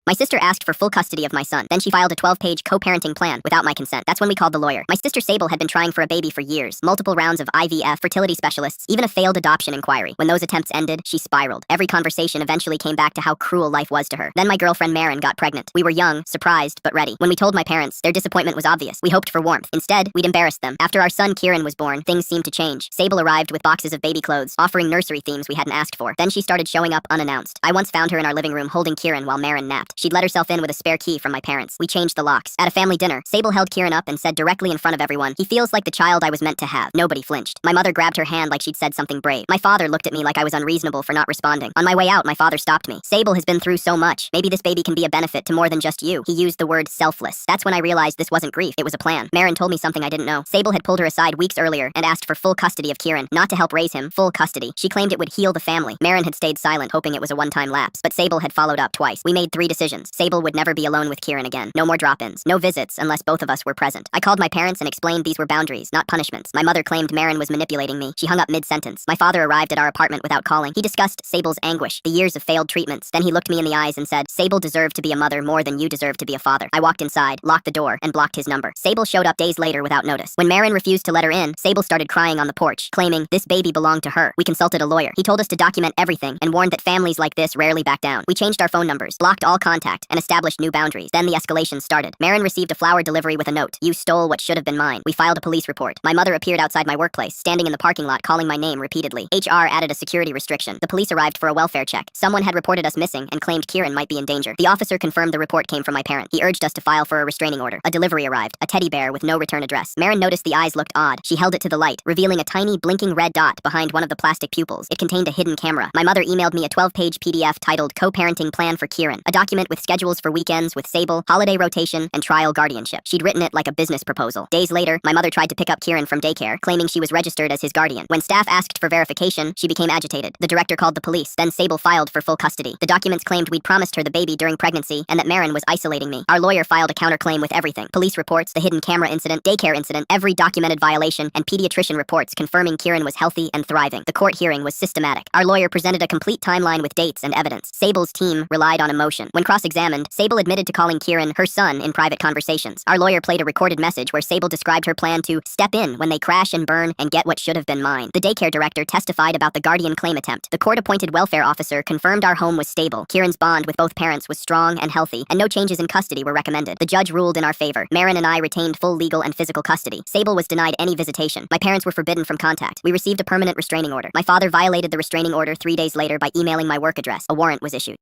My sister asked for full custody of my son. Then she filed a 12-page co-parenting plan without my consent. That's when we called the lawyer. My sister Sable had been trying for a baby for years. Multiple rounds of IVF, fertility specialists, even a failed adoption inquiry. When those attempts ended, she spiraled. Every conversation eventually came back to how cruel life was to her. Then my girlfriend Maren got pregnant. We were young, surprised, but ready. When we told my parents, their disappointment was obvious. We hoped for warmth. Instead, we'd embarrassed them. After our son Kieran was born, things seemed to change. Sable arrived with boxes of baby clothes, offering nursery themes we hadn't asked for. Then she started showing up unannounced. I once found her in our living room holding Kieran while Maren napped. She'd let herself in with a spare key from my parents. We changed the locks. At a family dinner, Sable held Kieran up and said directly in front of everyone, "He feels like the child I was meant to have." Nobody flinched. My mother grabbed her hand like she'd said something brave. My father looked at me like I was unreasonable for not responding. On my way out, my father stopped me. "Sable has been through so much. Maybe this baby can be a benefit to more than just you." He used the word selfless. That's when I realized this wasn't grief, it was a plan. Maren told me something I didn't know. Sable had pulled her aside weeks earlier and asked for full custody of Kieran, not to help raise him, full custody. She claimed it would heal the family. Maren had stayed silent, hoping it was a one-time lapse, but Sable had followed up twice. We made 3 decisions. Sable would never be alone with Kieran again. No more drop-ins. No visits unless both of us were present. I called my parents and explained these were boundaries, not punishments. My mother claimed Maren was manipulating me. She hung up mid-sentence. My father arrived at our apartment without calling. He discussed Sable's anguish, the years of failed treatments. Then he looked me in the eyes and said, "Sable deserved to be a mother more than you deserve to be a father." I walked inside, locked the door, and blocked his number. Sable showed up days later without notice. When Maren refused to let her in, Sable started crying on the porch, claiming this baby belonged to her. We consulted a lawyer. He told us to document everything and warned that families like this rarely back down. We changed our phone numbers, blocked all contact, and established new boundaries. Then the escalation started. Maren received a flower delivery with a note. "You stole what should have been mine." We filed a police report. My mother appeared outside my workplace, standing in the parking lot calling my name repeatedly. HR added a security restriction. The police arrived for a welfare check. Someone had reported us missing and claimed Kieran might be in danger. The officer confirmed the report came from my parent. He urged us to file for a restraining order. A delivery arrived, a teddy bear with no return address. Maren noticed the eyes looked odd. She held it to the light, revealing a tiny blinking red dot behind one of the plastic pupils. It contained a hidden camera. My mother emailed me a 12-page PDF titled Co-Parenting Plan for Kieran, a document with schedules for weekends with Sable, holiday rotation, and trial guardianship. She'd written it like a business proposal. Days later, my mother tried to pick up Kieran from daycare, claiming she was registered as his guardian. When staff asked for verification, she became agitated. The director called the police. Then Sable filed for full custody. The documents claimed we'd promised her the baby during pregnancy and that Maren was isolating me. Our lawyer filed a counterclaim with everything. Police reports, the hidden camera incident, daycare incident, every documented violation, and pediatrician reports confirming Kieran was healthy and thriving. The court hearing was systematic. Our lawyer presented a complete timeline with dates and evidence. Sable's team relied on emotion. When cross-examined, Sable admitted to calling Kieran her son in private conversations. Our lawyer played a recorded message where Sable described her plan to step in when they crash and burn and get what should have been mine. The daycare director testified about the guardian claim attempt. The court-appointed welfare officer confirmed our home was stable. Kieran's bond with both parents was strong and healthy, and no changes in custody were recommended. The judge ruled in our favor. Maren and I retained full legal and physical custody. Sable was denied any visitation. My parents were forbidden from contact. We received a permanent restraining order. My father violated the restraining order 3 days later by emailing my work address. A warrant was issued.